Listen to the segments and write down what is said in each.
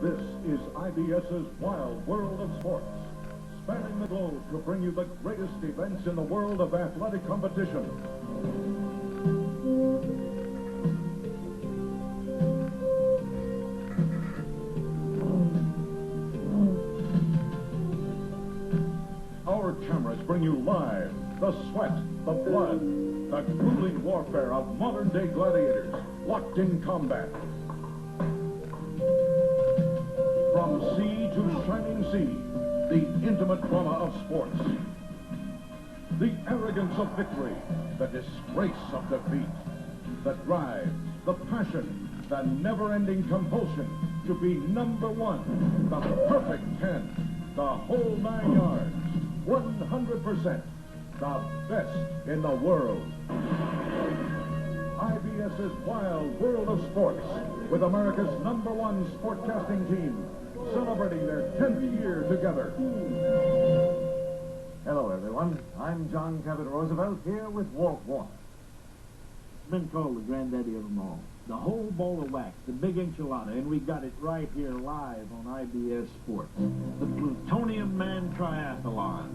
This is IBS's Wild World of Sports, spanning the globe to bring you the greatest events in the world of athletic competition. Our cameras bring you live the sweat, the blood, the grueling warfare of modern-day gladiators locked in combat. From sea to shining sea, the intimate drama of sports. The arrogance of victory, the disgrace of defeat. The drive, the passion, the never-ending compulsion to be number one. The perfect 10, the whole 9 yards, 100%, the best in the world. IBS's Wild World of Sports, with America's #1 sportcasting team, celebrating their 10th year together. Hello, everyone. I'm John Cabot Roosevelt, here with Walt Warner. Been called the granddaddy of them all. The whole bowl of wax, the big enchilada, and we got it right here live on IBS Sports. The Plutonium Man Triathlon.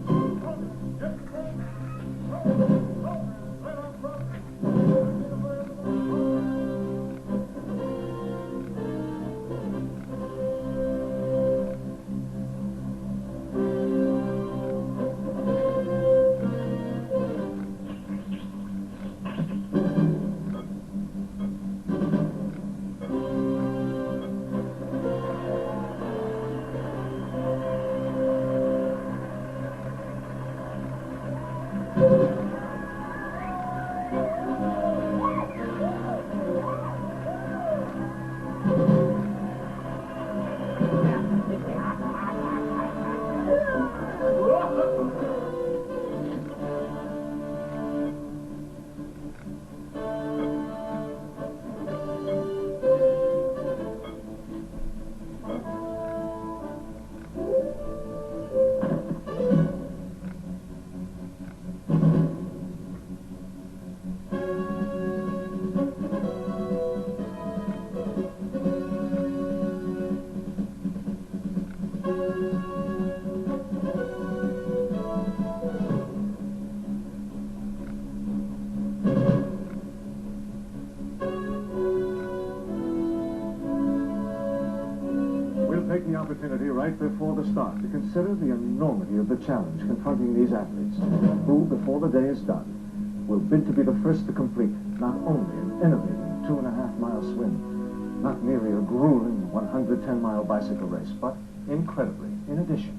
Take the opportunity right before the start to consider the enormity of the challenge confronting these athletes, who, before the day is done, will bid to be the first to complete not only an innovative 2.5-mile swim, not merely a grueling 110-mile bicycle race, but, incredibly, in addition,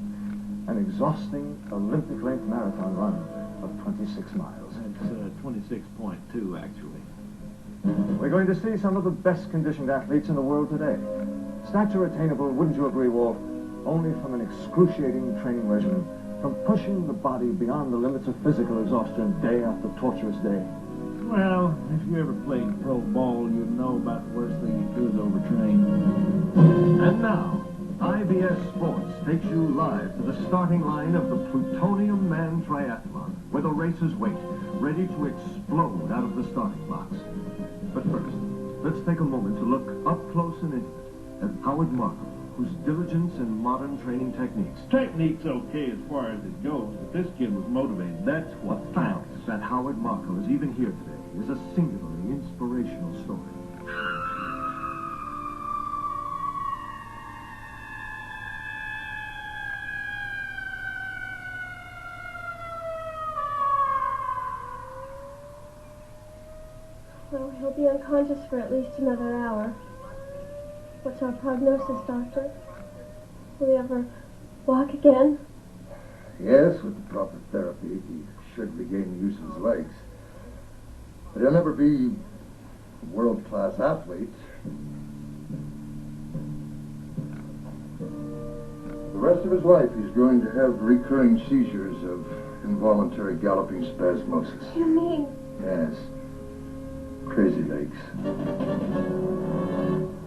an exhausting Olympic-length marathon run of 26 miles. It's 26.2, actually. We're going to see some of the best conditioned athletes in the world today. Stature attainable, wouldn't you agree, Walt, only from an excruciating training regimen, from pushing the body beyond the limits of physical exhaustion day after torturous day. Well, if you ever played pro ball, you'd know about the worst thing you do is overtrain. And now, IBS Sports takes you live to the starting line of the Plutonium Man Triathlon, where the racers wait, ready to explode out of the starting blocks. But first, let's take a moment to look up close and intimate at Howard Markham, whose diligence in modern training techniques. Technique's okay as far as it goes, but this kid was motivated. That's what The fact that Howard Markham is even here today is a singularly inspirational story. Well, he'll be unconscious for at least another hour. What's our prognosis, Doctor? Will he ever walk again? Yes, with the proper therapy, he should regain the use of his legs. But he'll never be a world-class athlete. The rest of his life, he's going to have recurring seizures of involuntary galloping spasmosis. You mean? Yes. Crazy legs.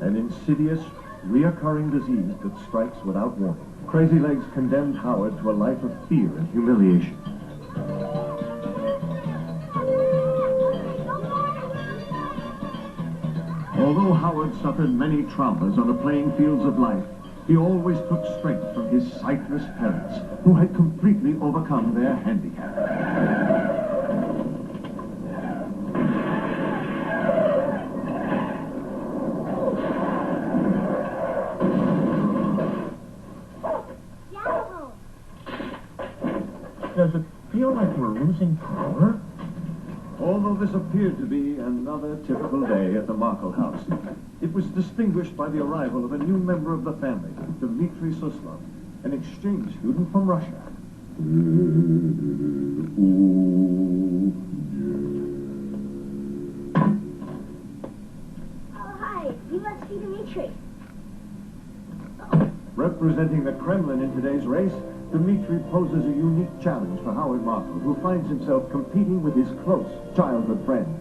An insidious, reoccurring disease that strikes without warning. Crazy Legs condemned Howard to a life of fear and humiliation. Although Howard suffered many traumas on the playing fields of life, He always took strength from his sightless parents, who had completely overcome their handicap. Does it feel like we're losing power? Although this appeared to be another typical day at the Markle house, it was distinguished by the arrival of a new member of the family, Dmitri Suslov, an exchange student from Russia. Oh, hi. You must be Dmitri. Representing the Kremlin in today's race, Dmitri poses a unique challenge for Howard Markle, who finds himself competing with his close childhood friend.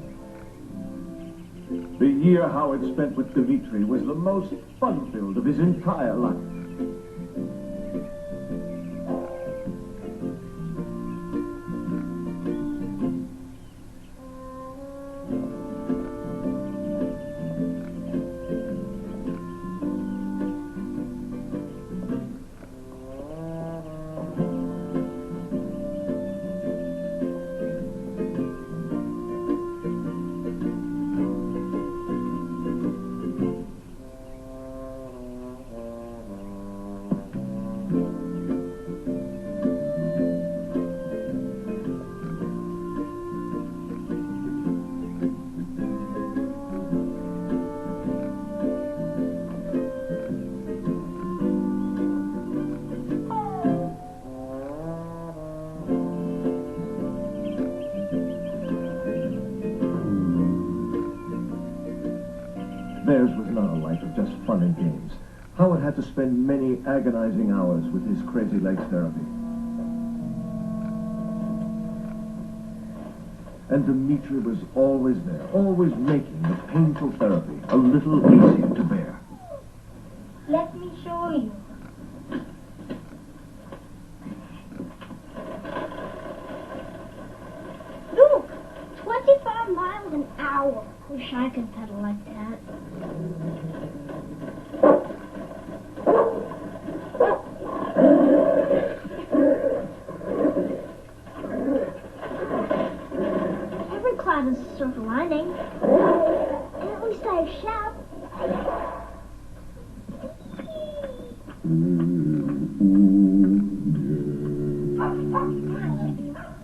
The year Howard spent with Dmitri was the most fun-filled of his entire life. Theirs was not a life of just fun and games. Howard had to spend many agonizing hours with his crazy legs therapy. And Dmitri was always there, always making the painful therapy a little easier to bear. Let me show you. Look! 25 miles an hour. Wish I could pedal like that. Every cloud has a silver lining. And at least I have shout.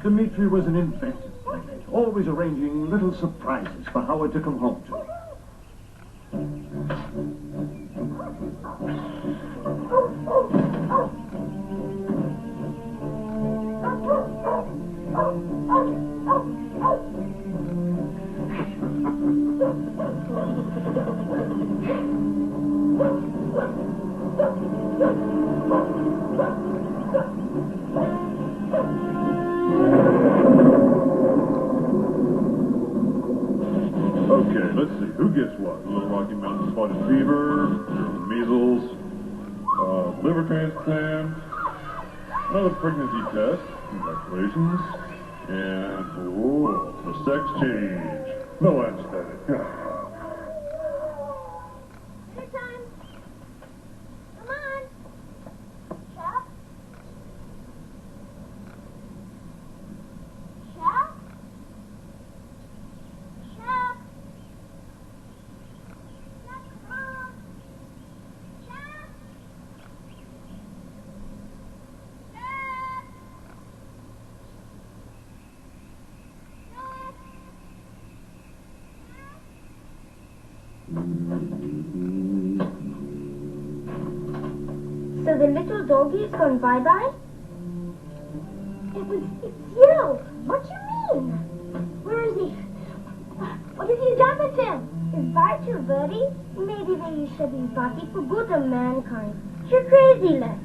Dmitri was an inventive playmate, always arranging little surprises for Howard to come home to. Okay, let's see. Who gets what? Little Rocky Mountain spotted fever, measles, liver transplant, another pregnancy test. Congratulations. And, the sex change. No anesthetic. Dinner time. Come on. Chef? Chef? Chef? Chef, come on. Chef? Chef? So the little doggy has gone bye-bye? It's you! What do you mean? Where is he? What have you done with him? Is Bart your buddy? Maybe they should be buddy for good of mankind. You're crazy, Les.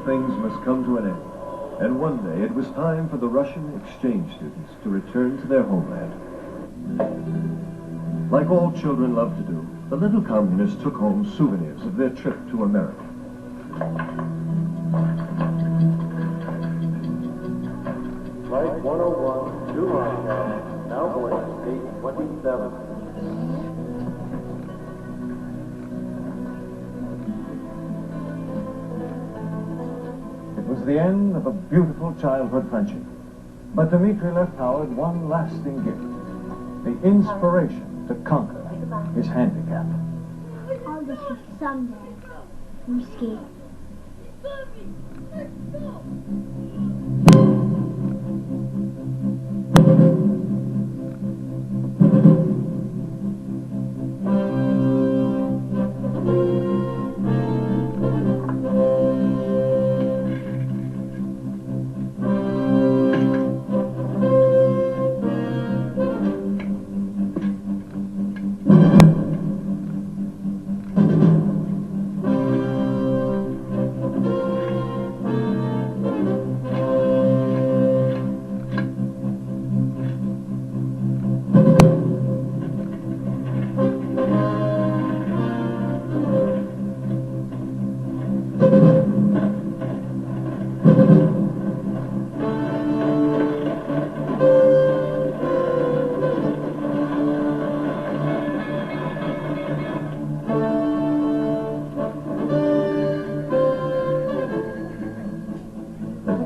things must come to an end. And one day it was time for the Russian exchange students to return to their homeland. Like all children love to do, the little communists took home souvenirs of their trip to America. Flight 101 to Moscow, now boarding gate 27. It was the end of a beautiful childhood friendship. But Dmitri left Howard one lasting gift, the inspiration to conquer his handicap. I'll get you someday, Whiskey.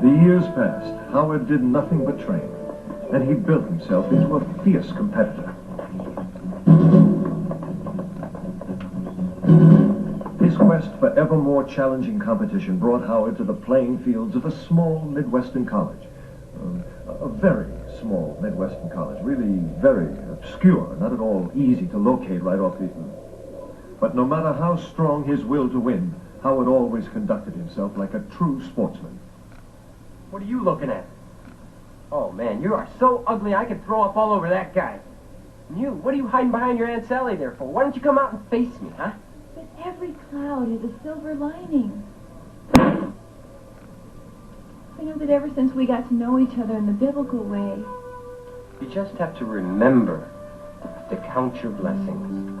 The years passed. Howard did nothing but train, and he built himself into a fierce competitor. His quest for ever more challenging competition brought Howard to the playing fields of a small Midwestern college. A very small Midwestern college, really very obscure, not at all easy to locate right off the... But no matter how strong his will to win, Howard always conducted himself like a true sportsman. What are you looking at? Oh, man, you are so ugly I could throw up all over that guy. And you, what are you hiding behind your Aunt Sally there for? Why don't you come out and face me, huh? But every cloud has a silver lining. I know that ever since we got to know each other in the biblical way. You just have to remember to count your blessings.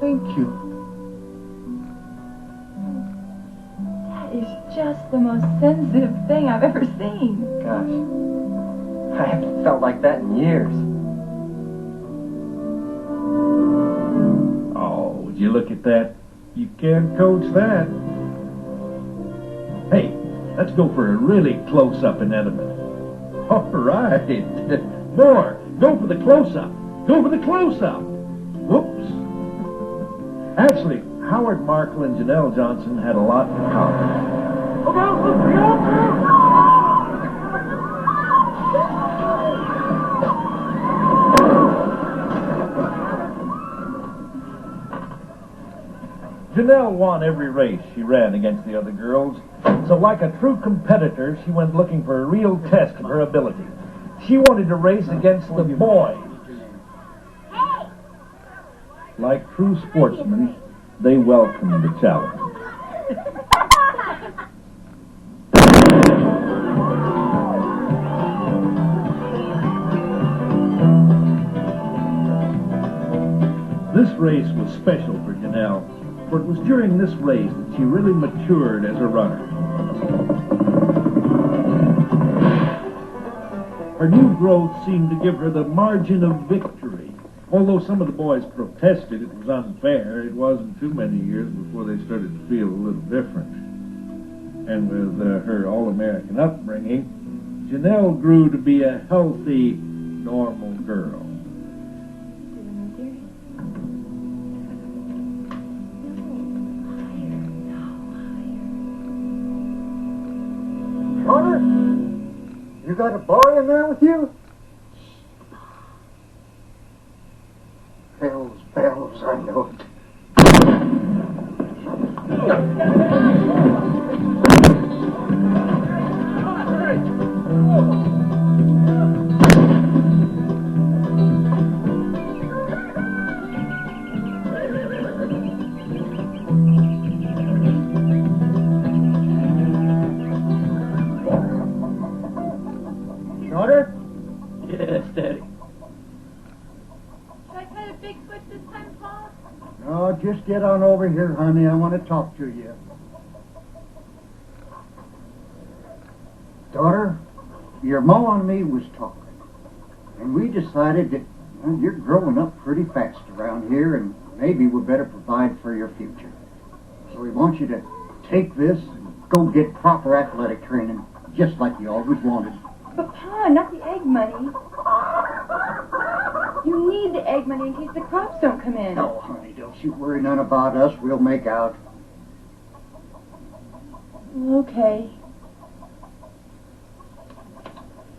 Thank you. That is just the most sensitive thing I've ever seen. Gosh, I haven't felt like that in years. Oh, would you look at that? You can't coach that. Hey, let's go for a really close-up in Edinburgh. All right. More. Go for the close-up. Go for the close-up. Whoops. Actually, Howard Markle and Janelle Johnson had a lot in common. Look out, look out! Janelle won every race she ran against the other girls, so like a true competitor, she went looking for a real test of her ability. She wanted to race against the boys. Like true sportsmen, they welcomed the challenge. This race was special for Janelle, for it was during this race that she really matured as a runner. Her new growth seemed to give her the margin of victory. Although some of the boys protested it was unfair, it wasn't too many years before they started to feel a little different. And with her all-American upbringing, Janelle grew to be a healthy, normal girl. Connor, you got a boy in there with you? Bells, I know it. Daughter? Yes, Daddy. Should I cut a Bigfoot this time, Pa? No, just get on over here, honey. I want to talk to you. Daughter, your ma and me was talking, and we decided that you're growing up pretty fast around here, and maybe we better provide for your future. So we want you to take this and go get proper athletic training, just like you always wanted. But Pa, not the egg money. You need the egg money in case the crops don't come in. No, honey, don't you worry none about us. We'll make out. Okay.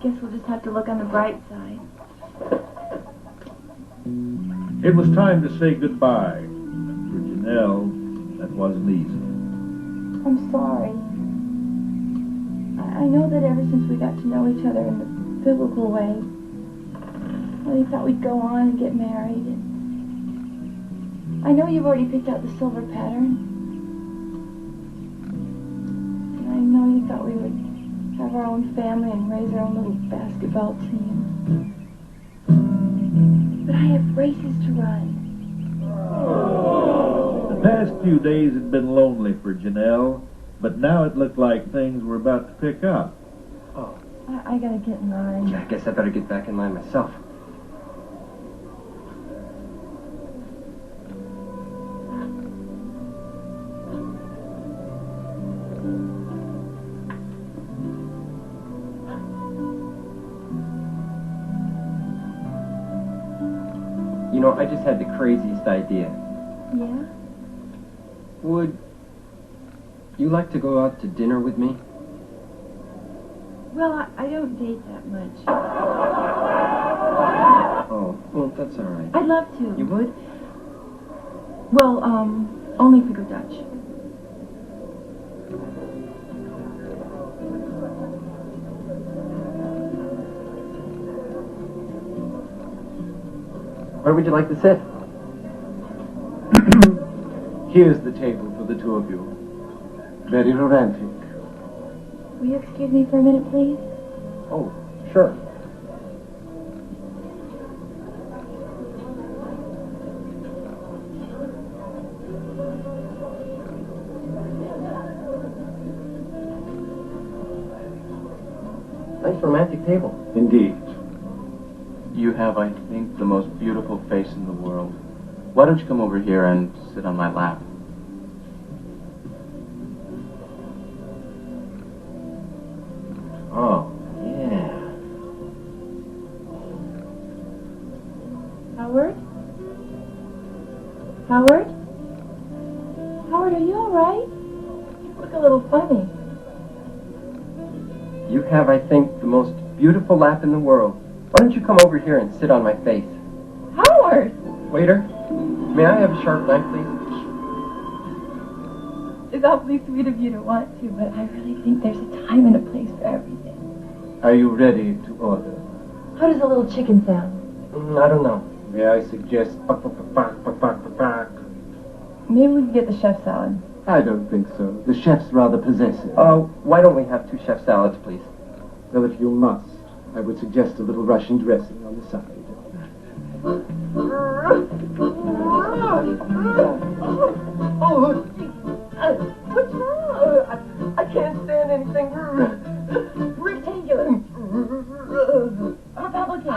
Guess we'll just have to look on the bright side. It was time to say goodbye. And for Janelle, that wasn't easy. I'm sorry. I know that ever since we got to know each other in the biblical way, we thought we'd go on and get married. And I know you've already picked out the silver pattern. And I know you thought we would have our own family and raise our own little basketball team. But I have races to run. The past few days had been lonely for Janelle, but now it looked like things were about to pick up. Oh. I gotta get in line. Yeah, I guess I better get back in line myself. You know, I just had the craziest idea. Yeah? Would you like to go out to dinner with me? Well, I don't date that much. Oh, well, that's all right. I'd love to. You would? Well, only if we go Dutch. Where would you like to sit? Here's the table for the two of you. Very romantic. Will you excuse me for a minute, please? Oh, sure. Nice romantic table. Indeed. You have, I think, the most beautiful face in the world. Why don't you come over here and sit on my lap? Oh, yeah. Howard? Howard? Howard, are you all right? You look a little funny. You have, I think, the most beautiful lap in the world. Why don't you come over here and sit on my face? Howard! Waiter, may I have a sharp knife, please? It's awfully sweet of you to want to, but I really think there's a time and a place for everything. Are you ready to order? How does a little chicken sound? I don't know. May I suggest... Maybe we could get the chef salad. I don't think so. The chef's rather possessive. Why don't we have 2 chef salads, please? Well, if you must, I would suggest a little Russian dressing on the side. What's wrong? I can't stand anything rectangular. Republican.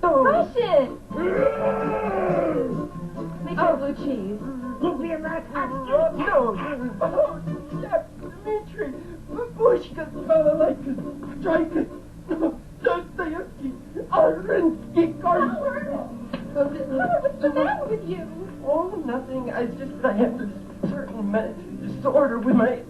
Russian. Make it blue cheese. No. Oh, Chef Dmitri. Babushka, Strike. Dostoevsky. Arinsky. What's the matter with you? Oh, nothing. It's just that I have this certain mental disorder with my...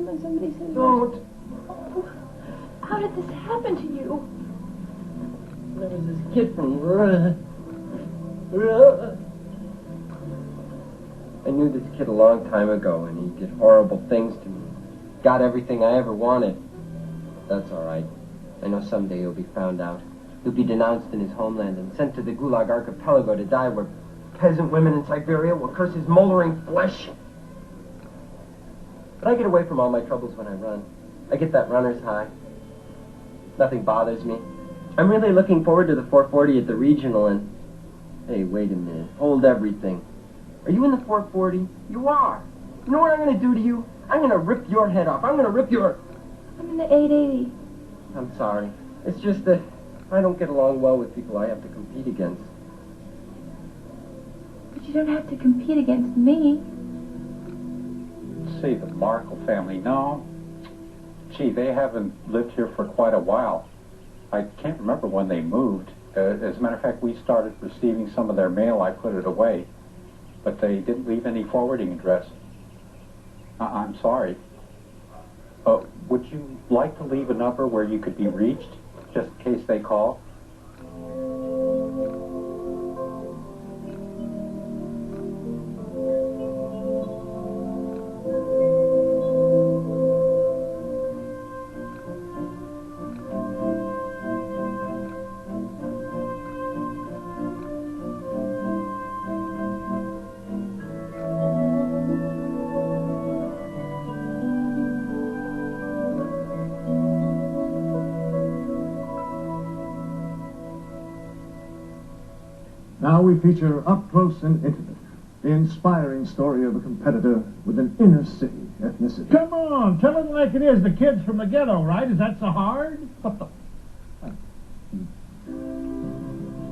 Somebody said... Don't. Oh, how did this happen to you? There was this kid from... I knew this kid a long time ago, and he did horrible things to me. Got everything I ever wanted. That's all right. I know someday he'll be found out. He'll be denounced in his homeland and sent to the Gulag Archipelago to die where peasant women in Siberia will curse his moldering flesh. But I get away from all my troubles when I run. I get that runner's high. Nothing bothers me. I'm really looking forward to the 440 at the regional and... Hey, wait a minute. Hold everything. Are you in the 440? You are. You know what I'm going to do to you? I'm going to rip your head off. I'm going to rip your... I'm in the 880. I'm sorry. It's just that I don't get along well with people I have to compete against. But you don't have to compete against me. See, the Markle family, no. Gee, they haven't lived here for quite a while. I can't remember when they moved. As a matter of fact, we started receiving some of their mail. I put it away. But they didn't leave any forwarding address. I'm sorry. Would you like to leave a number where you could be reached, just in case they call? Now we feature Up Close and Intimate, the inspiring story of a competitor with an inner city ethnicity. Come on, tell it like it is. The kid's from the ghetto, right? Is that so hard? What the...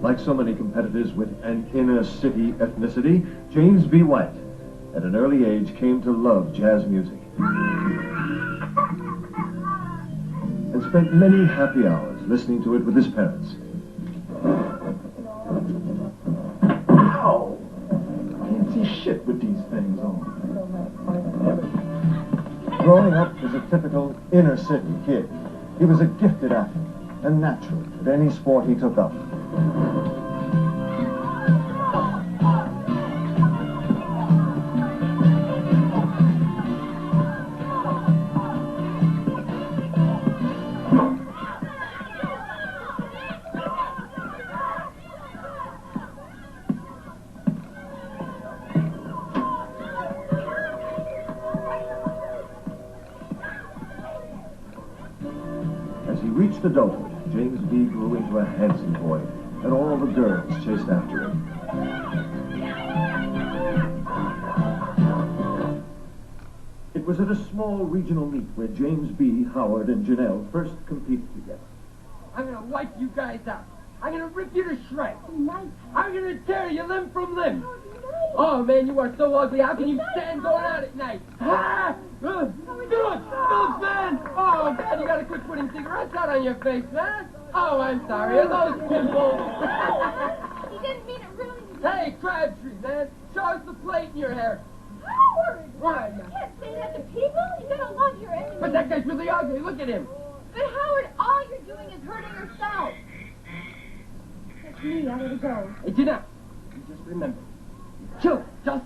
Like so many competitors with an inner city ethnicity, James B. White, at an early age, came to love jazz music. And spent many happy hours listening to it with his parents. Ow! Can't see shit with these things on. Growing up as a typical inner city kid, he was a gifted athlete and natural at any sport he took up. As he reached adulthood, James B. grew into a handsome boy, and all the girls chased after him. It was at a small regional meet where James B., Howard, and Janelle first competed together. I'm going to wipe you guys out. I'm going to rip you to shreds. I'm going to tear you limb from limb. Oh, man, you are so ugly. How can you stand going out at night? Ah! Do it! Phillips, man! Oh, God, you got to quit putting cigarettes out on your face, man. Oh, I'm sorry. Are those pimples? He didn't mean it really. Hey, Crabtree, man. Show us the plate in your hair. Howard! Why? You can't say that to people. You gotta love your enemies. But that guy's really ugly. Look at him. But Howard, all you're doing is hurting yourself. That's me. I gotta go. Hey, Janelle, you just remember. Kill him. Just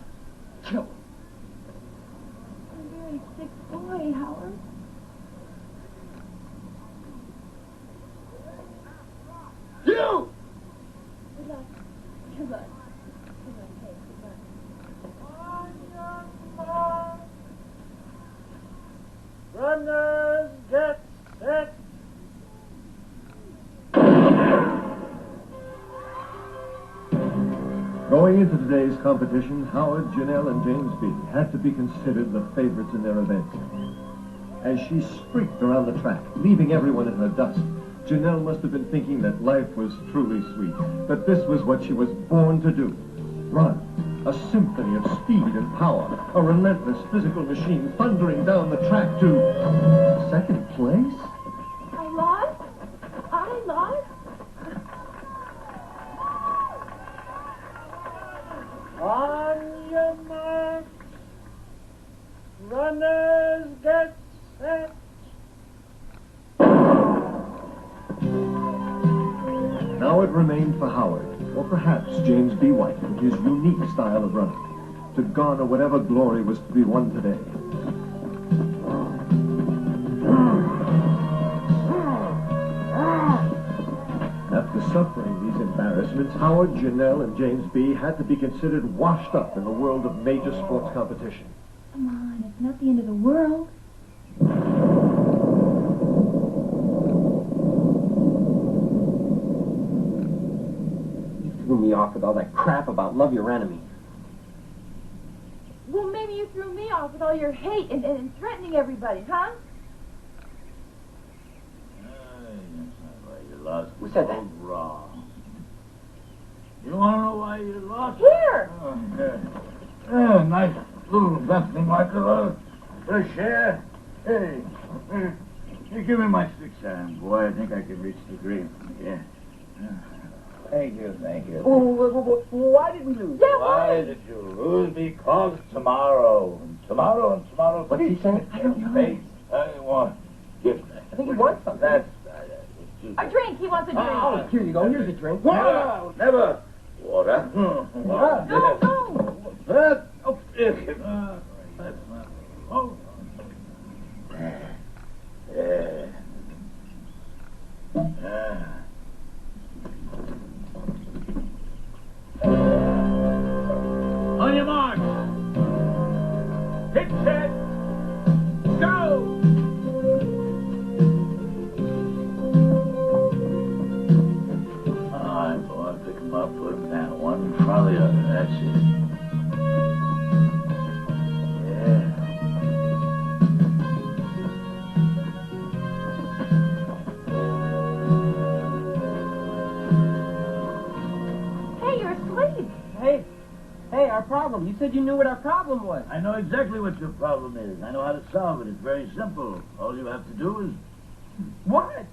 kill him. I'm a very sick boy, Howard. You! Good luck. Good luck. Good luck. Hey, good luck. Runners, get set. Going into today's competition, Howard, Janelle, and James B. had to be considered the favorites in their event. As she streaked around the track, leaving everyone in her dust, Janelle must have been thinking that life was truly sweet, that this was what she was born to do. Run. A symphony of speed and power, a relentless physical machine thundering down the track to second place? I lost? I lost? On your mark. Runners, get it remained for Howard, or perhaps James B. White, with his unique style of running, to garner whatever glory was to be won today. After suffering these embarrassments, Howard, Janelle, and James B. had to be considered washed up in the world of major sports competition. Come on, it's not the end of the world. You threw me off with all that crap about love your enemy. Well, maybe you threw me off with all your hate and threatening everybody, huh? Lost. Who said that? Wrong. You want to know why you lost? Here! Nice little something like a fresh air. Hey, you give me my 6 arm, boy. I think I can reach the green from here. Thank you. Why did we lose? Yeah, Why did you lose? Because tomorrow. What's he saying? I don't know. Face, I want gift. I think he wants something. That's A drink. He wants a drink. Oh, here you go. Here's a drink. Never. Water. No. That's not. Oh. On your mark. Hit set. Go. Pick him up, put him down, one in front of the other, that's it. Yeah. Hey, you're asleep. Hey, our problem. You said you knew what our problem was. I know exactly what your problem is. I know how to solve it. It's very simple. All you have to do is... What?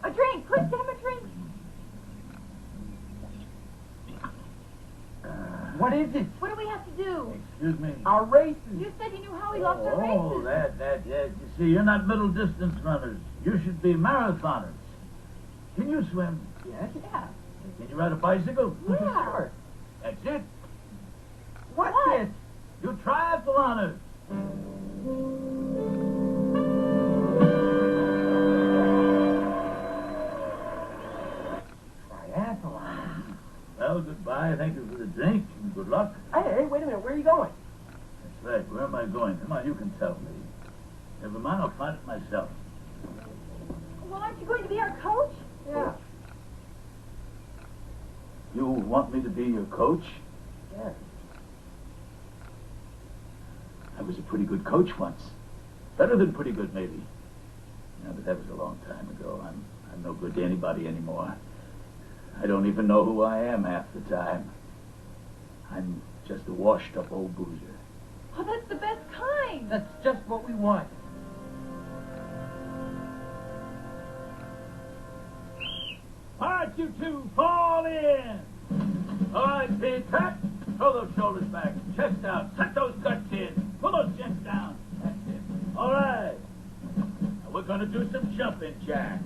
A drink. Quick, get him a drink. What is it? What do we have to do? Excuse me. Our races. You said you knew how we lost our races. Oh, that, yeah. You see, you're not middle distance runners. You should be marathoners. Can you swim? Yes. Yeah. Can you ride a bicycle? Yeah. Sure. That's it. What's this? You triathloners. Triathlon. Well, goodbye. Thank you for the drink, and good luck. Hey, wait a minute. Where are you going? That's right. Where am I going? Come on, you can tell me. Never mind, I'll find it myself. Well, aren't you going to be our coach? Yeah. You want me to be your coach? Yeah. I was a pretty good coach once. Better than pretty good, maybe. Yeah, but that was a long time ago. I'm no good to anybody anymore. I don't even know who I am half the time. I'm just a washed-up old boozer. Oh, that's the best kind. That's just what we want. All right, you two, fall in. All right, feet cut. Throw those shoulders back. Chest out. Suck those guts in. Pull those chins down. That's it. All right. Now we're going to do some jumping jacks.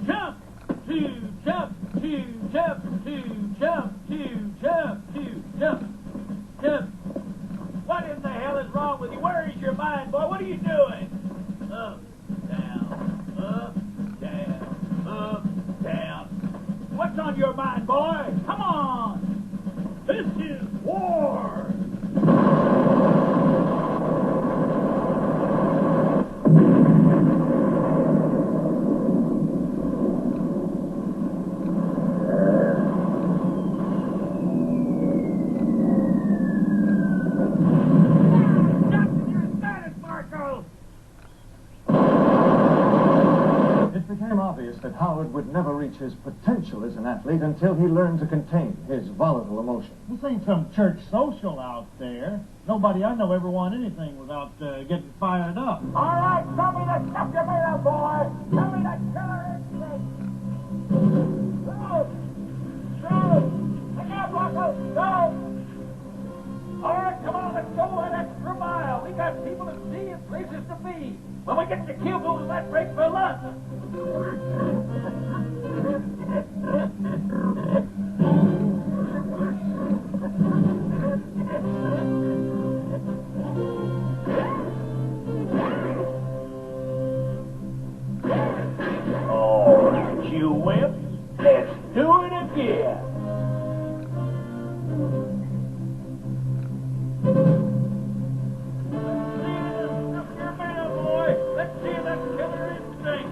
Jump. 2, jump. 2, jump. 2, jump. 2, jump. 2, jump. Jump. What in the hell is wrong with you? Where is your mind, boy? What are you doing? Up, down, up, down, up, down. What's on your mind, boy? Come on! This is war! It became obvious that Howard would never reach his potential as an athlete until he learned to contain his volatile emotions. This ain't some church social out there. Nobody I know ever won anything without getting fired up. All right, tell me that stuff you made up, boy! Tell me that killer instinct! Go! Go! Look out, Rocco! Go! All right, come on, let's go an extra mile. We got people to see and places to be. When we get to Kill, that break for lunch. See that killer instinct.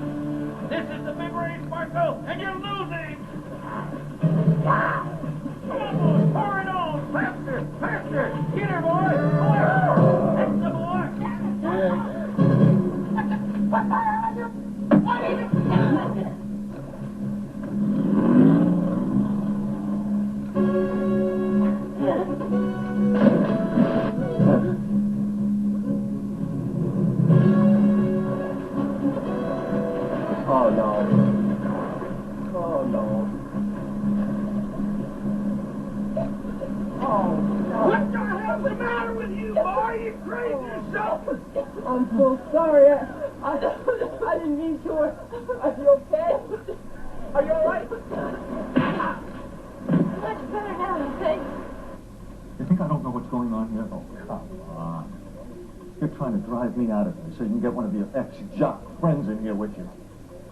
This is the big race, Marshal, and you're losing. Wow. Come on, boys, pour it on. Faster, faster. Get her, boy. More. That's the boy. Oh, no. Oh, no. Oh, no. What the hell's the matter with you, boy? You crazy or something? I'm so sorry. I didn't mean to. Are you okay? Are you all right? Much better now, I think. You think I don't know what's going on here? Oh, come on. You're trying to drive me out of here so you can get one of your ex-jock friends in here with you.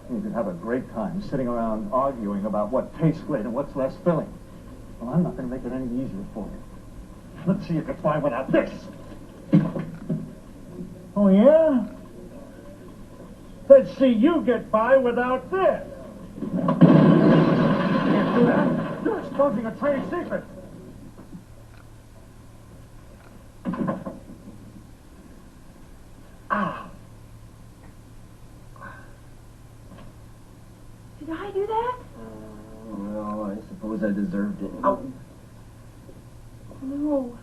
You can have a great time sitting around arguing about what tastes great and what's less filling. Well, I'm not going to make it any easier for you. Let's see if you can find without this. Oh, yeah? Let's see you get by without this. Can't do that. You're exposing a trade secret. Ah. Did I do that? Well, I suppose I deserved it. Oh. No.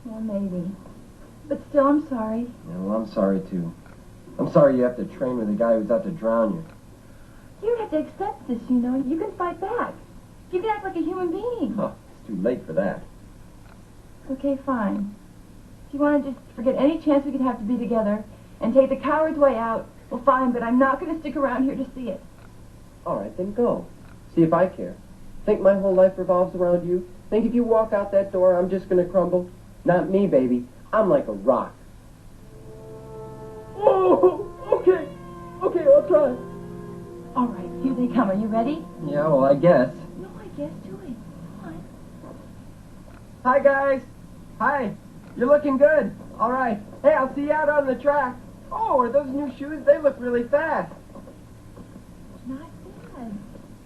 Well, maybe. But still, I'm sorry. Yeah, well, I'm sorry, too. I'm sorry you have to train with a guy who's out to drown you. You don't have to accept this, you know. You can fight back. You can act like a human being. Huh, it's too late for that. Okay, fine. If you want to just forget any chance we could have to be together and take the coward's way out, well, fine, but I'm not going to stick around here to see it. All right, then go. See if I care. Think my whole life revolves around you? Think if you walk out that door, I'm just going to crumble? Not me, baby. I'm like a rock. Oh, okay. Okay, I'll try. All right, here they come. Are you ready? Yeah, well, I guess. No, I guess. Do it. Come on. Hi, guys. Hi. You're looking good. All right. Hey, I'll see you out on the track. Oh, are those new shoes? They look really fast. Not bad.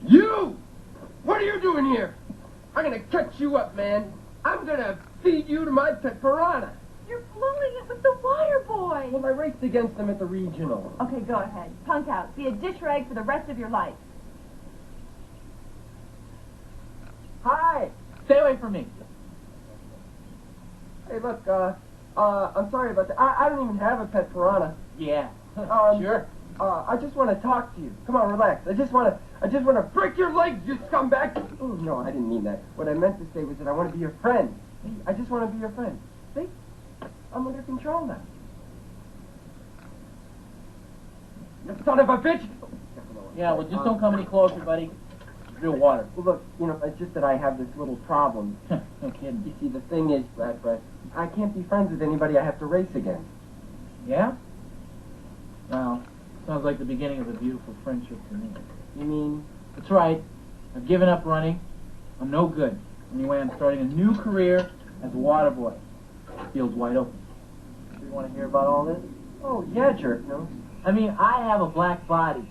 You! What are you doing here? I'm gonna cut you up, man. I'm gonna feed you to my pet piranha. You're blowing it with the water boy. Well, I raced against them at the regional. Okay, go ahead. Punk out. Be a dish rag for the rest of your life. Hi. Stay away from me. Hey, look, I'm sorry about that. I don't even have a pet piranha. Yeah. Sure. I just want to talk to you. Come on, relax. I just want to break your legs, you scumbag. Oh, no, I didn't mean that. What I meant to say was that I want to be your friend. See? I just want to be your friend. See? I'm under control now. You son of a bitch! Yeah, well, just don't come any closer, buddy. Real water. Well, look, you know, it's just that I have this little problem. No kidding. You see, the thing is, Brad, I can't be friends with anybody I have to race against. Yeah? Well, sounds like the beginning of a beautiful friendship to me. You mean? That's right. I've given up running. I'm no good. Anyway, I'm starting a new career as a water boy. Field's wide open. You want to hear about all this? Oh, yeah, jerk nose. I mean, I have a black body,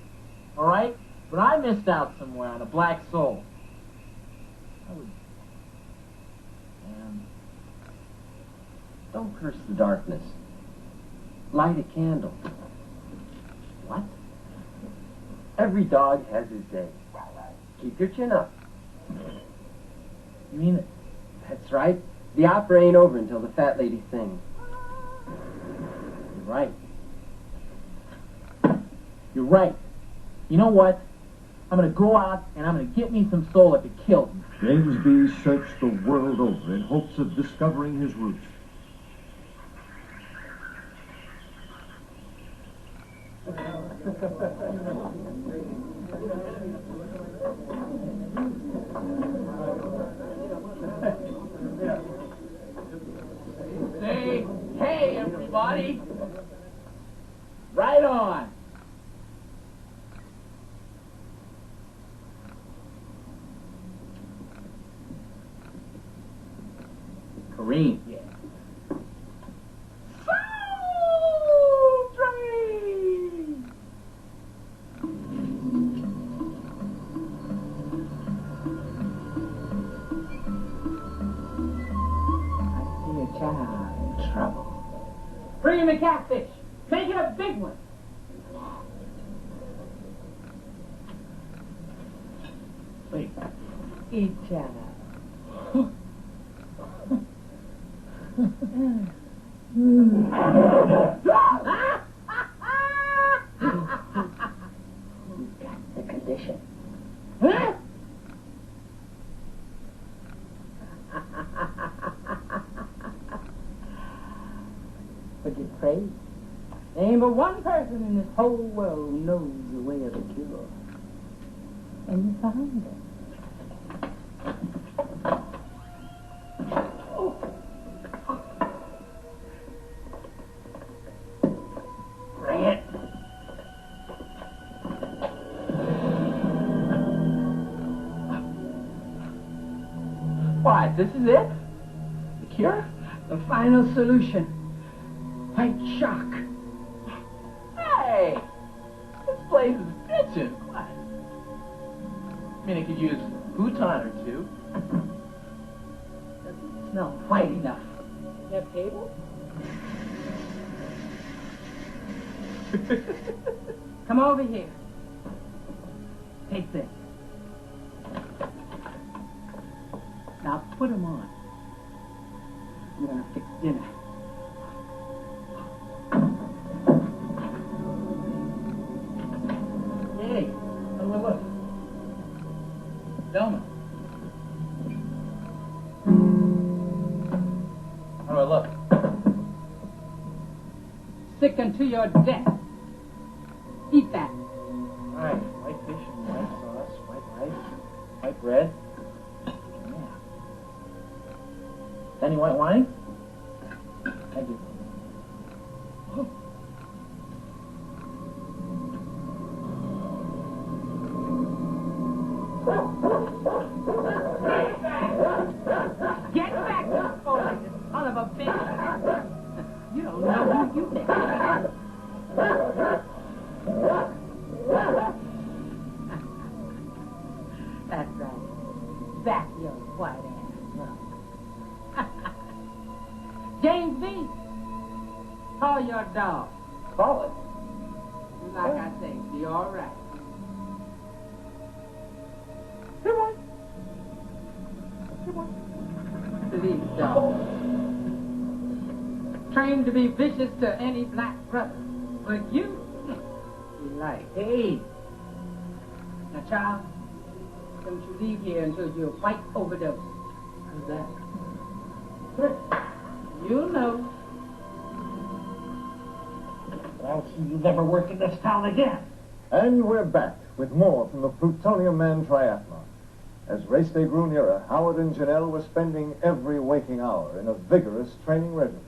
all right? But I missed out somewhere on a black soul. I would... Don't curse the darkness. Light a candle. What? Every dog has his day. Keep your chin up. You mean it? That's right. The opera ain't over until the fat lady sings. You're right. You're right. You know what? I'm going to go out and I'm going to get me some soul at the kill. James B. searched the world over in hopes of discovering his roots. Say, hey, everybody. Right on. Kareem. Yeah. So, catfish. Make it a big one. Wait. Each other. Got the condition. But you're crazy. There ain't but one person in this whole world who knows the way of the cure. And you found it. Bring it. What? This is it? The cure? The final solution. White shock. Hey! This place is bitchin'. What? I mean, I could use a futon or two. Doesn't smell white enough. You have cable? Come over here. Take this. Now put them on. I'm gonna fix dinner. Hey, look. Delma. How do I look? Sick unto your death. Eat that. Alright, white fish and white sauce, white rice, white bread. Yeah. Any white wine? Thank you. Get back, you son of a bitch. You don't know who you think. That's right. Back your white ass. James B. Call your dog. Call it. Like I say, be all right. Come on. These dogs. Trained to be vicious to any black brother. But you like, hey. Now, child, don't you leave here until you're white overdose. How's that? You'll know. I'll see you never work in this town again. And we're back with more from the Plutonium Man Triathlon. As race day grew nearer, Howard and Janelle were spending every waking hour in a vigorous training regimen.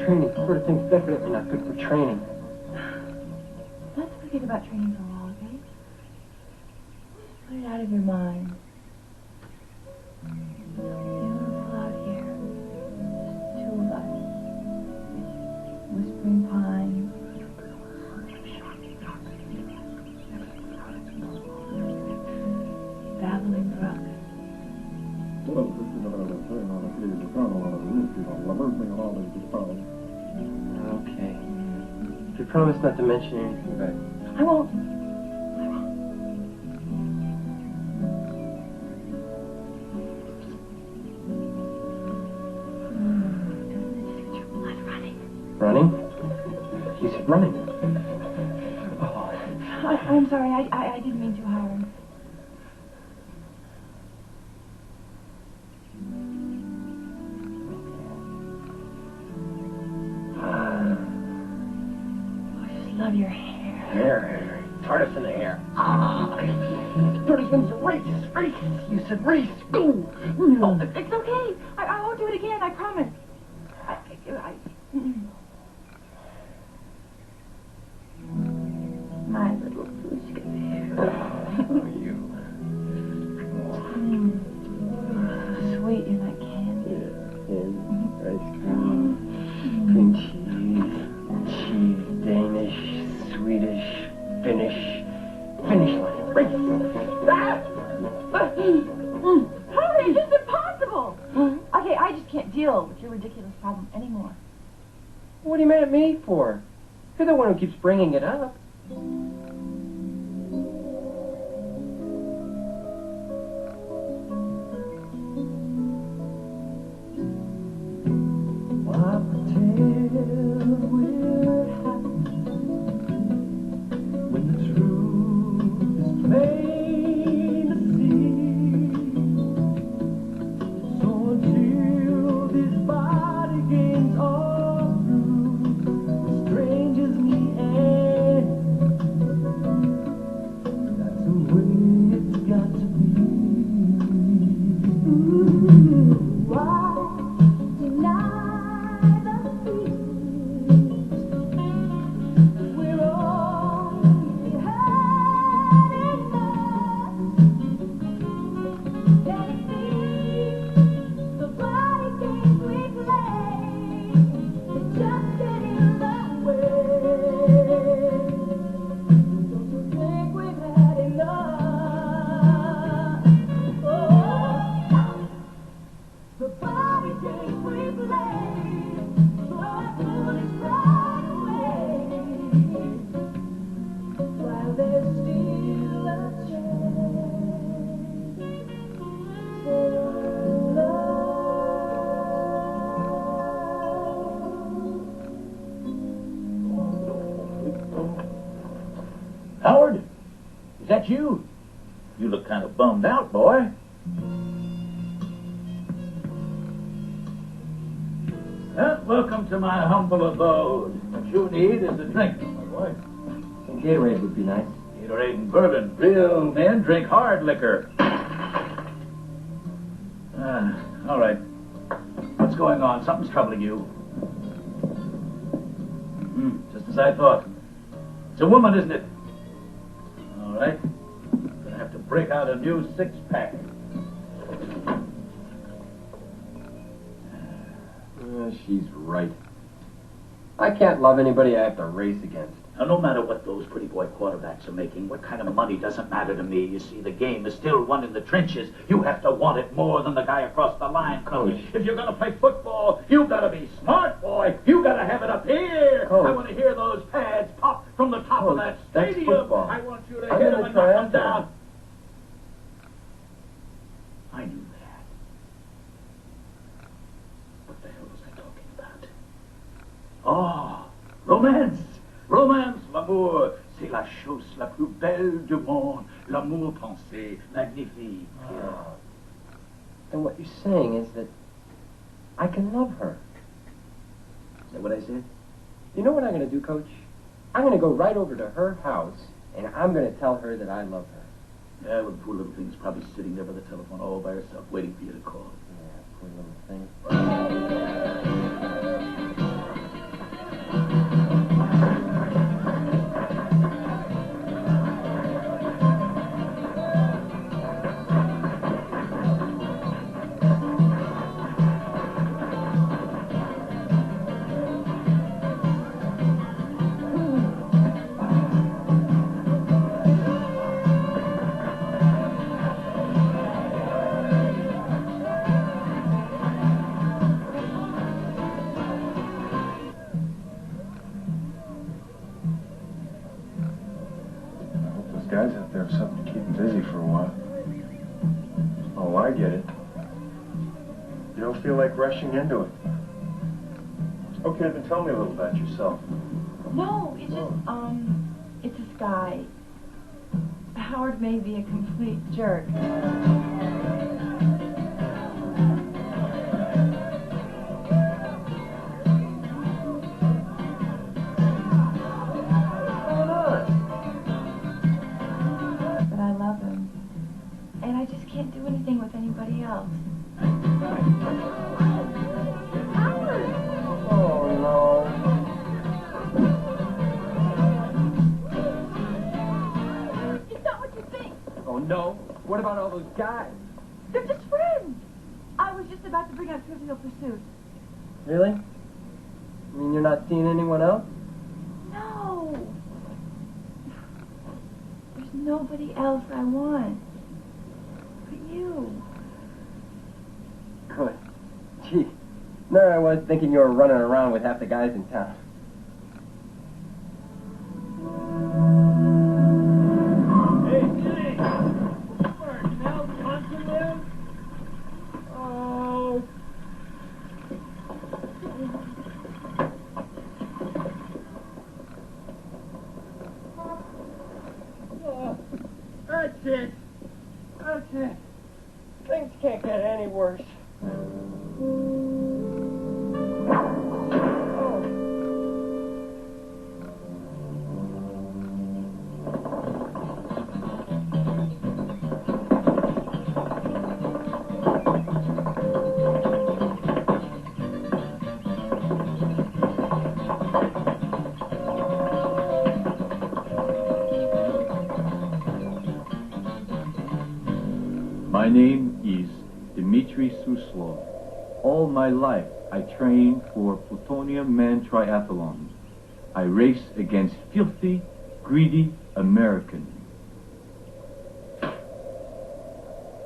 Training sort of thing's definitely not good for training. Let's forget about training for a while, okay? Put it out of your mind. It's beautiful out here. Just two of us. Whispering pines. Babbling brooks. Okay. If you promise not to mention anything about it. I won't. Running? You said running. Oh. I'm sorry. I didn't mean to, Howard. I just love your hair. Hair. Tortoise in the hair. Tortoiseman's race. You said race. Go. Oh, it's okay. I won't do it again. I promise. My little Pushka bear. Oh, you. Sweet, you're like candy. Yeah. Ice cream. Cream cheese. Cheese. Danish. Swedish. Finish line. Race. Hurry, this is impossible. Okay, I just can't deal with your ridiculous problem anymore. What are you mad at me for? You're the one who keeps bringing it up. Howard, is that you? You look kind of bummed out, boy. Well, welcome to my humble abode. What you need is a drink, my boy. Some Gatorade would be nice. Gatorade and bourbon. Real men drink hard liquor. All right. What's going on? Something's troubling you. Just as I thought. It's a woman, isn't it? All right. Gonna have to break out a new six-pack. She's right. I can't love anybody I have to race against. Now, no matter what those pretty boy quarterbacks are making, what kind of money doesn't matter to me. You see, the game is still won in the trenches. You have to want it more than the guy across the line, Coach. If you're going to play football, you got to be smart, boy. You got to have it up here. Coach. I want to hear those pads pop from the top of that stadium. That's football. I want you to I'm hit gonna them and try knock them out down. I knew that. What the hell was I talking about? Oh, romance. Romance, l'amour, c'est la chose la plus belle du monde. L'amour pensé, magnifique. And what you're saying is that I can love her. Is that what I said? You know what I'm going to do, Coach? I'm going to go right over to her house, and I'm going to tell her that I love her. Yeah, well, the poor little thing's probably sitting there by the telephone all by herself, waiting for you to call. Yeah, poor little thing. Guys out there have something to keep them busy for a while. Oh, I get it. You don't feel like rushing into it. Okay, then tell me a little about yourself. No, it's just, it's this guy. Howard may be a complete jerk. Can't do anything with anybody else. Oh, no. It's not what you think. Oh, no? What about all those guys? They're just friends. I was just about to bring up Trivial Pursuit. Really? I mean, you're not seeing anyone else? No. nobody else I want. But you. Good. Gee, there I was thinking you were running around with half the guys in town. Hey, where in hell's Munson live? Oh. That's it. That's it. Things can't get any worse. My name is Dmitry Suslov. All my life, I train for plutonium man triathlons. I race against filthy, greedy Americans.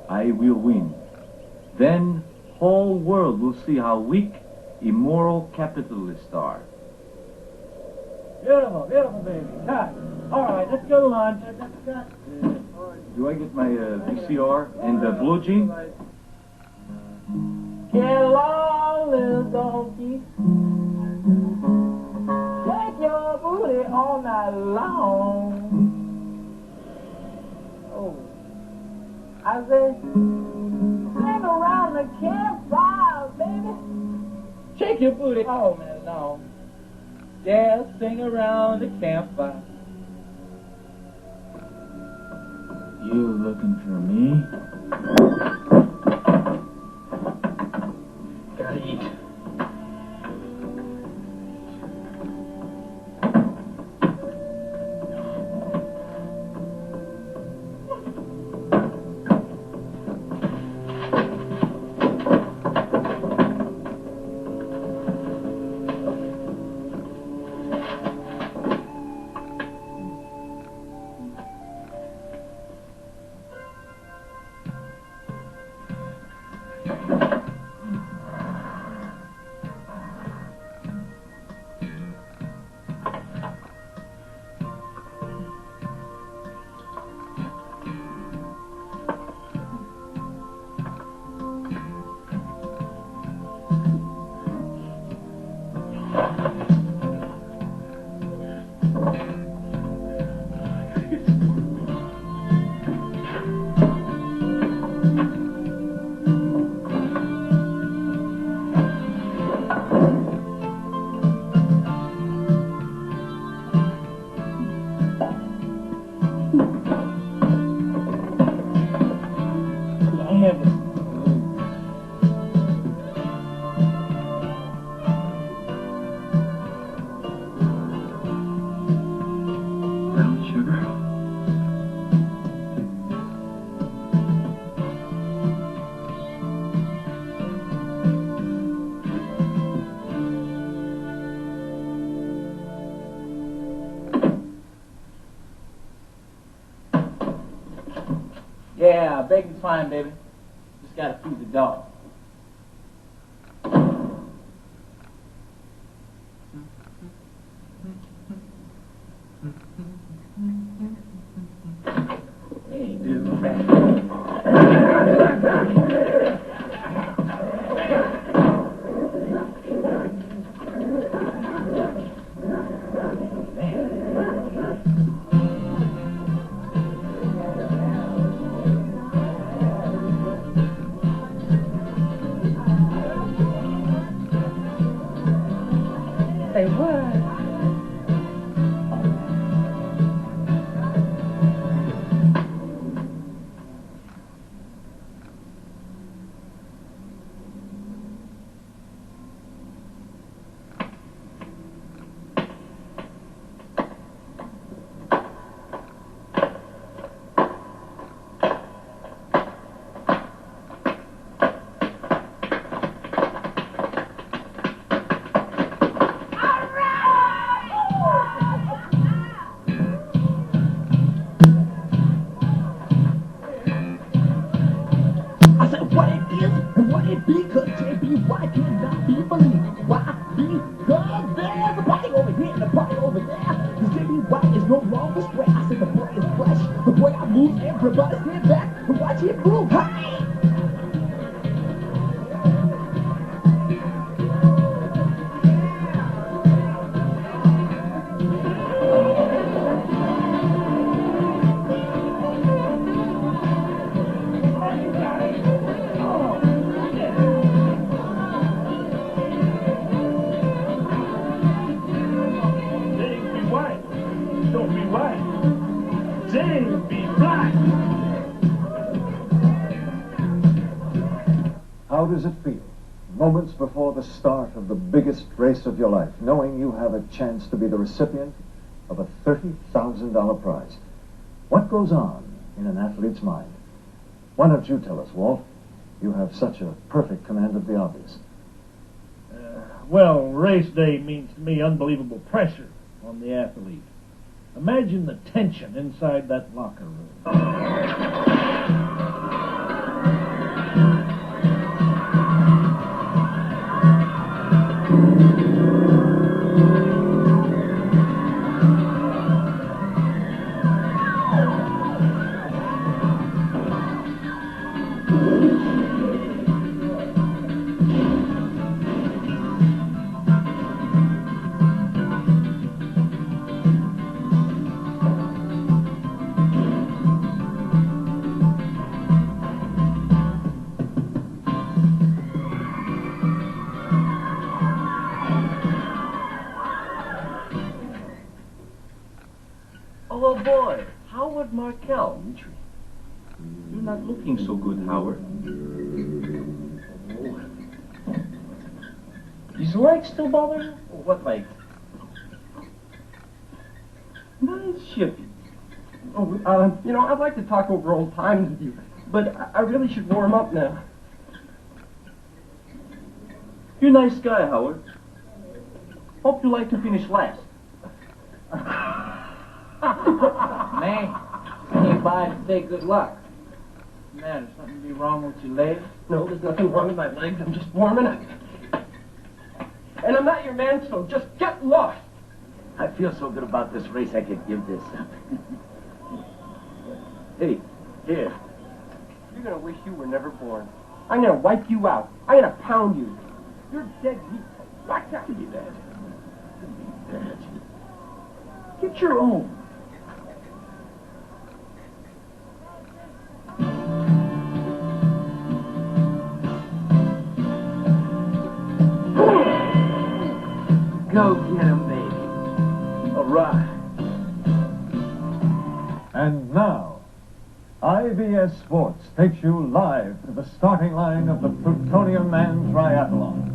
I will win. Then whole world will see how weak, immoral capitalists are. Beautiful, beautiful, baby. All right, let's go to lunch. Do I get my VCR and blue jean? Get along, little donkey. Shake your booty all night long. Oh, I said, sing around the campfire, baby. Shake your booty all night long. Yeah, sing around the campfire. You looking for me? Gotta eat. Yeah, bacon's fine, baby. Just gotta feed the dog. Hey, dude, man. Say what? All right! move, everybody stand back and watch it move. Hey! How does it feel, moments before the start of the biggest race of your life, knowing you have a chance to be the recipient of a $30,000 prize? What goes on in an athlete's mind? Why don't you tell us, Walt? You have such a perfect command of the obvious. Well, race day means to me unbelievable pressure on the athlete. Imagine the tension inside that locker room. Oh boy, Howard Markel. You're not looking so good, Howard. His legs still bother you? What leg? Nice shippy. Oh, I'd like to talk over old times with you, but I really should warm up now. You're a nice guy, Howard. Hope you like to finish last. Man, I came by to say good luck. What's the matter? Something be wrong with your legs? No, there's nothing wrong with my legs. I'm just warming up. And I'm not your man, so just get lost. I feel so good about this race, I could give this up. Hey, here. You're gonna wish you were never born. I'm gonna wipe you out. I'm gonna pound you. You're dead meat. Whack that. Give me that. Give me that. Get your own. Go get him, baby. All right. And now, IBS Sports takes you live to the starting line of the Plutonium Man Triathlon.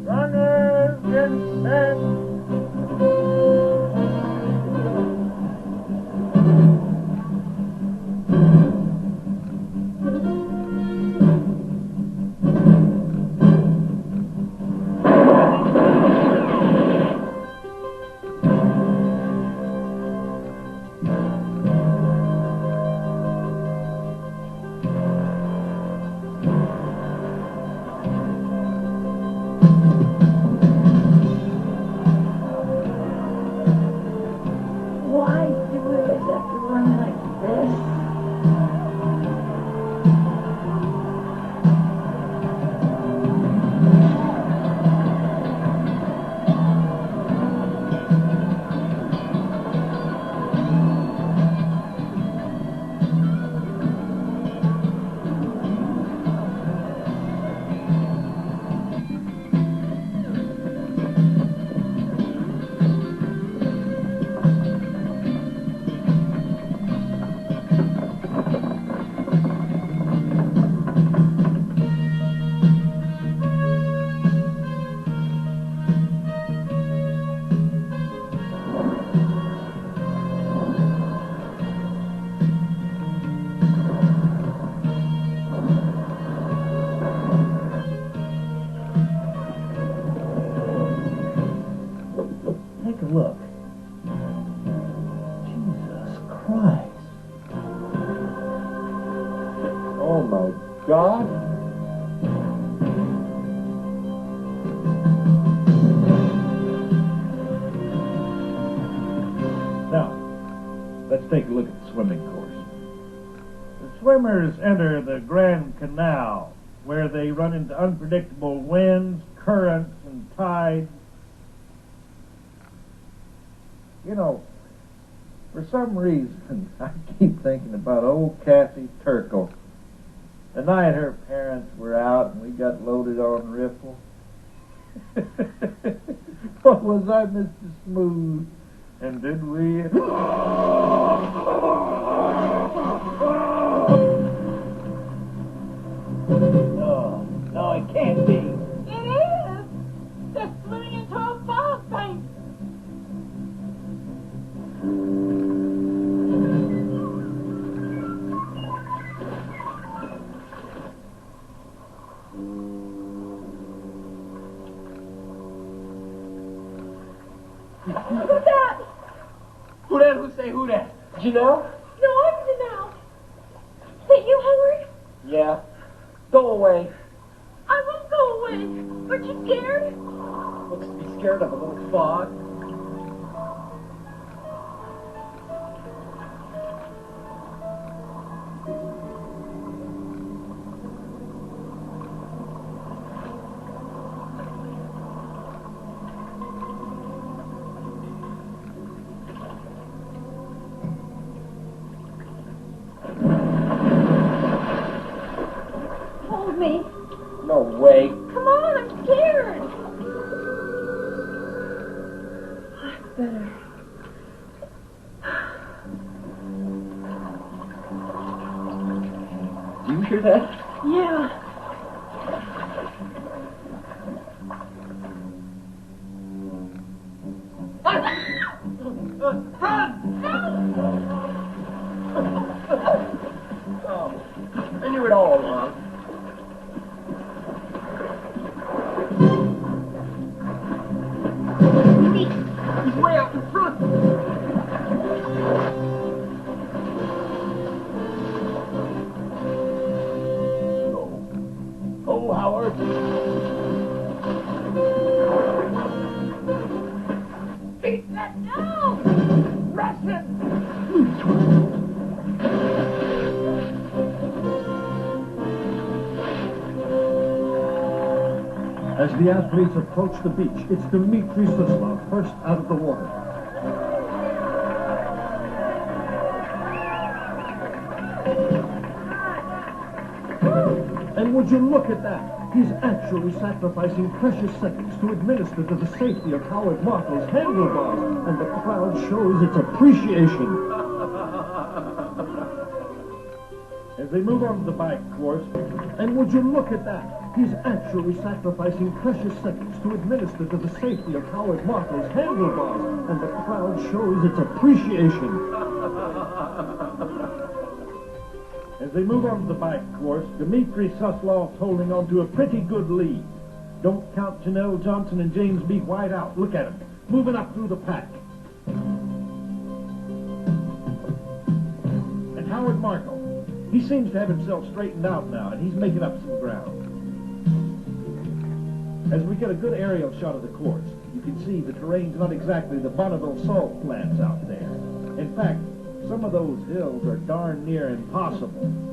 Runners in set. Oh, my God. Now, let's take a look at the swimming course. The swimmers enter the Grand Canal, where they run into unpredictable winds, currents, and tides. You know, for some reason, I keep thinking about old Cassie Turkle. The night her parents were out and we got loaded on Riffle. What was I, Mr. Smooth? And did we... No, it can't be. It is! They're swimming into a fog bank. Who's that? Who that? Who say who that? Janelle? No, I'm Janelle. Is it you, Howard? Yeah. Go away. I won't go away. Aren't you scared? Looks to be scared of a little fog. Hold me. No way. Come on, I'm scared. That's better. Do you hear that? Yeah. Oh, I knew it all along. He's way out in front. Oh, Howard. Beat that down! Russian! As the athletes approach the beach, it's Dmitri Suslov first out of the water. And would you look at that? He's actually sacrificing precious seconds to administer to the safety of Howard Markle's handlebars, and the crowd shows its appreciation. As they move on to the bike course, And would you look at that? He's actually sacrificing precious seconds to administer to the safety of Howard Markle's handlebars, and the crowd shows its appreciation. as they move on to the bike course, Dmitri Suslov's holding on to a pretty good lead. Don't count Janelle Johnson and James B. White out. Look at him, moving up through the pack. And Howard Markle, he seems to have himself straightened out now, and he's making up some ground. As we get a good aerial shot of the course, you can see the terrain's not exactly the Bonneville salt flats out there. In fact, some of those hills are darn near impossible.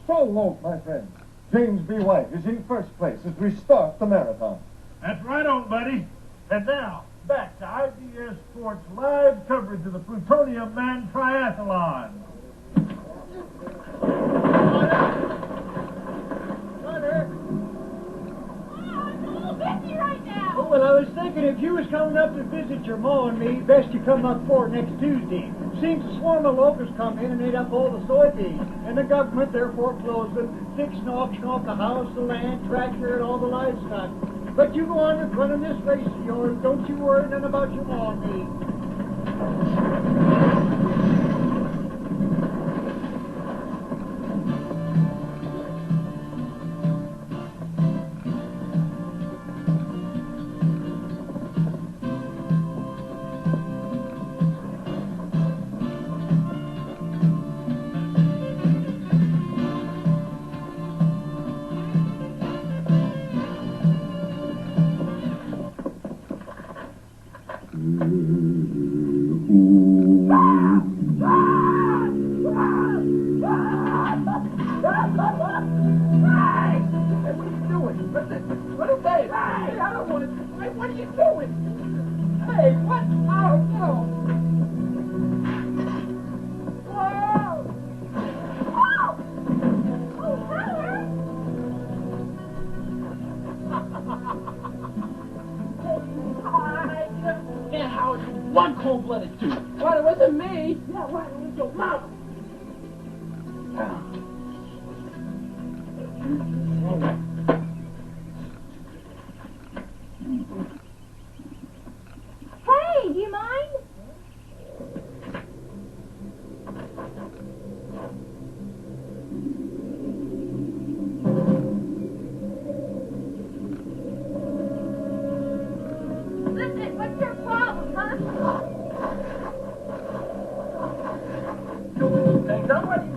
Salute, my friend. James B. White is in first place as we start the marathon. That's right on, buddy. And now, back to IBS Sports live coverage of the Plutonium Man Triathlon. Oh, well, I was thinking if you was coming up to visit your ma and me, best you come up for next Tuesday. Seems a swarm of locusts come in and ate up all the soybeans, and the government they're foreclosing, fixing auction off the house, the land, tractor, and all the livestock. But you go on with running this race of yours. Don't you worry none about your ma and me. One cold-blooded dude. Well, it wasn't me. Yeah, right, it was your mouth. Hey, do you mind? Listen, what's your problem, huh? Hey, somebody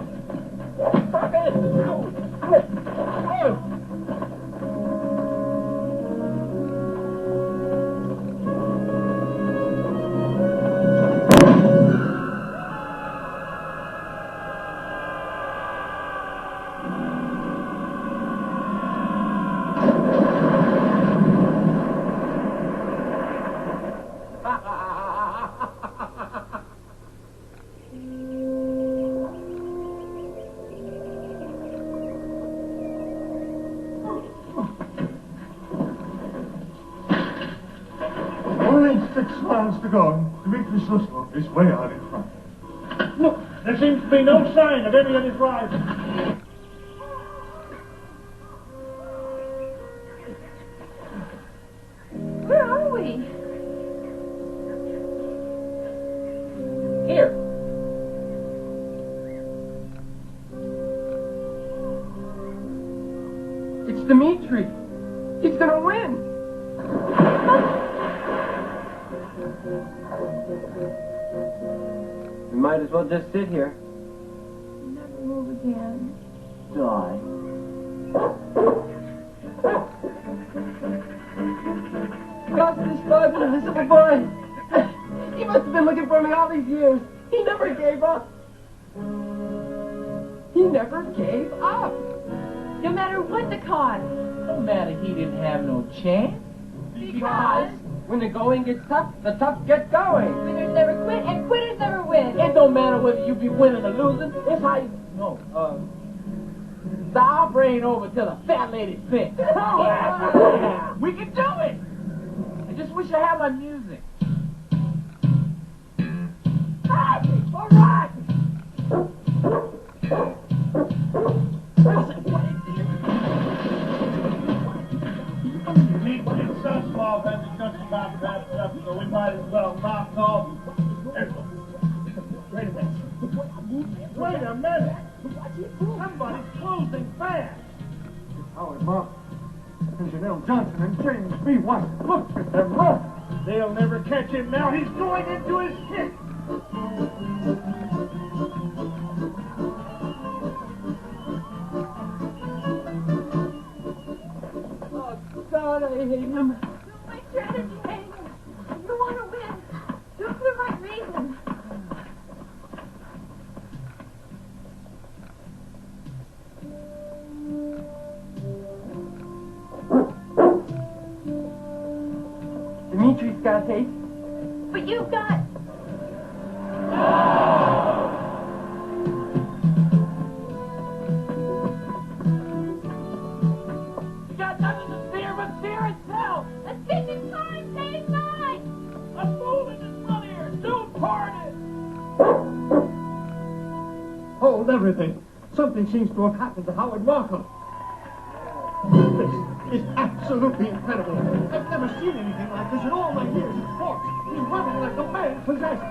Only 6 miles to go. Dmitri Suslov is way out in front. Look, there seems to be no sign of any of his rivals. Where are we? Here. It's Dmitri. He's gonna win. We might as well just sit here. Never move again. Die. Lost this dog, an invisible boy. He must have been looking for me all these years. He never gave up. He never gave up. No matter what the cost. No matter he didn't have no chance. Because when the going gets tough, the tough get going. Winners never quit and quitters never whether you be winning or losing. It's how you... No, so I'll bring over till the fat lady sings. Yeah. We can do it. I just wish I had my music. Hey, all right. Sunflower has just about wrapped up, so we might as well knock off. Wait a minute. Wait a minute. Somebody's closing fast. Howard Mark, Janelle Johnson, and James B. White. Look at them run. They'll never catch him now. He's going into his kick. God, I hate him. My strategy, Hank. You want to win. Do it for my reason. Dimitri's got a taste. But you've got... You got nothing to fear but fear itself. A sticking sign saying mine. A fool in his money here. Don't part it. Hold everything. Something seems to have happened to Howard Markham. This is absolutely incredible. I've never seen anything like this in all my years in sports. He's running like a man possessed.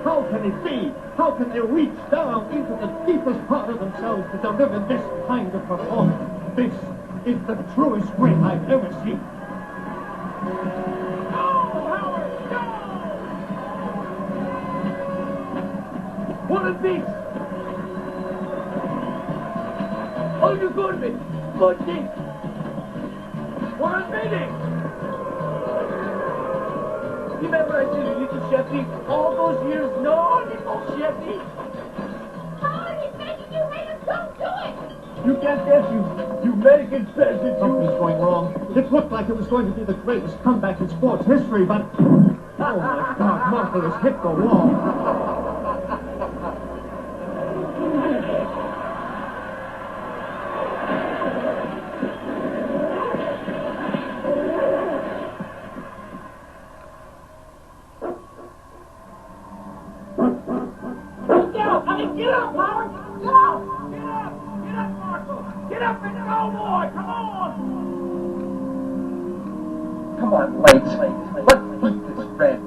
How can it be? How can they reach down into the deepest part of themselves to deliver this kind of performance? This is the truest grit I've ever seen. Go, Howard, go! What a beast! Oh, you're good, me. Good thing. What a meeting! Remember I said you need to Sheffy all those years? No, little Sheffy. Howard, he's making you hate him. Don't do it. You can't get you American peasant. Something's going wrong. It looked like it was going to be the greatest comeback in sports history, but... Oh, my God, Martha has hit the wall. Get up, Howard! Get up! Get up! Get up, Marshall! Get up and go, boy! Come on! Come on, Lights. Let's beat this red.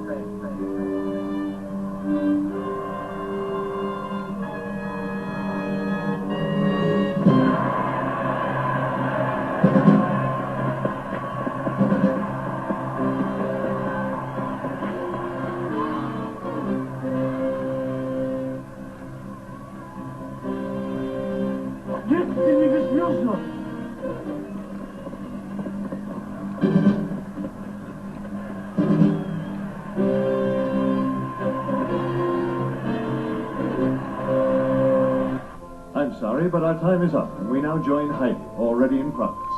I'm sorry, but our time is up, and we now join Heidi, already in progress.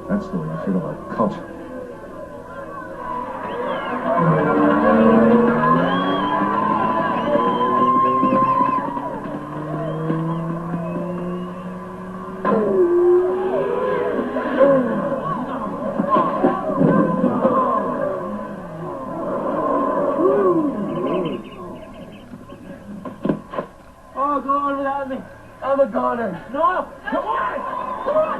That's the way you feel about culture. Oh, go on without me. I'm a goner. No, come on! Come on!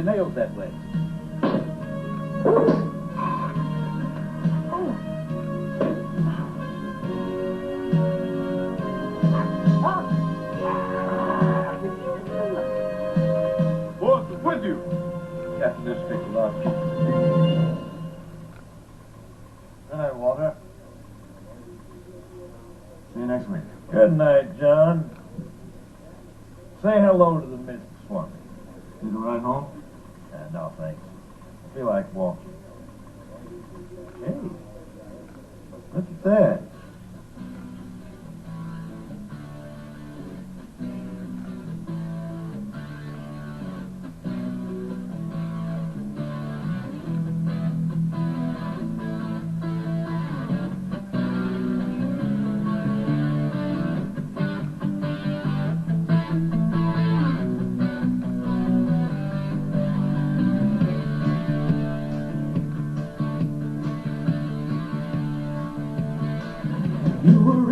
your nails that way. What's with you? Got this fixed up. Good night, Walter. See you next week. Good night, John. Say hello to the missus for me. Need a ride home? No, thanks. I feel like walking. Hey, look at that. You were